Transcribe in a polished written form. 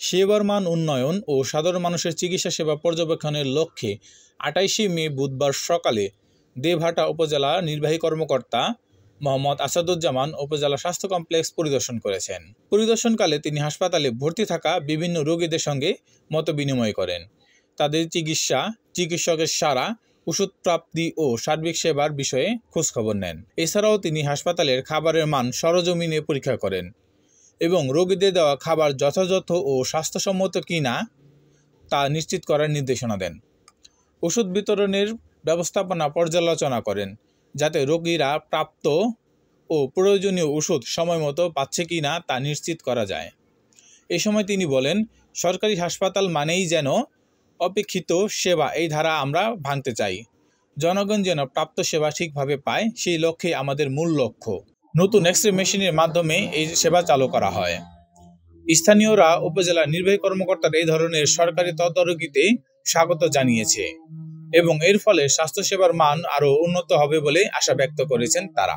সেবার মান উন্নয়ন ও সাধারণ মানুষের চিকিৎসা সেবা পর্যবেক্ষণের লক্ষ্যে 28 মে বুধবার সকালে দেবহাটা উপজেলা নির্বাহী কর্মকর্তা মোহাম্মদ আসাদুজ্জামান উপজেলা স্বাস্থ্য কমপ্লেক্স পরিদর্শন করেছেন। পরিদর্শনকালে তিনি হাসপাতালে ভর্তি থাকা বিভিন্ন রোগীদের সঙ্গে মতবিনিময় করেন, তাদের চিকিৎসা, চিকিৎসকের সাড়া, ওষুধ প্রাপ্তি ও সার্বিক সেবার বিষয়ে খোঁজখবর নেন। এছাড়াও তিনি হাসপাতালের খাবারের মান সরজমিনে পরীক্ষা করেন এবং রোগীদের দেওয়া খাবার যথাযথ ও স্বাস্থ্যসম্মত কিনা তা নিশ্চিত করার নির্দেশনা দেন। ওষুধ বিতরণের ব্যবস্থাপনা পর্যালোচনা করেন, যাতে রোগীরা প্রাপ্ত ও প্রয়োজনীয় ওষুধ সময়মতো পাচ্ছে কিনা তা নিশ্চিত করা যায়। এ সময় তিনি বলেন, সরকারি হাসপাতাল মানেই যেন অপেক্ষিত সেবা, এই ধারা আমরা ভাঙতে চাই। জনগণ যেন প্রাপ্ত সেবা ঠিকভাবে পায়, সেই লক্ষ্যে আমাদের মূল লক্ষ্য। নতুন এক্স-রে মেশিনের মাধ্যমে এই সেবা চালু করা হয়। স্থানীয়রা উপজেলা নির্বাহী কর্মকর্তার এই ধরনের সরকারি তদারকিতে স্বাগত জানিয়েছে এবং এর ফলে স্বাস্থ্যসেবার মান আরও উন্নত হবে বলে আশা ব্যক্ত করেছেন তারা।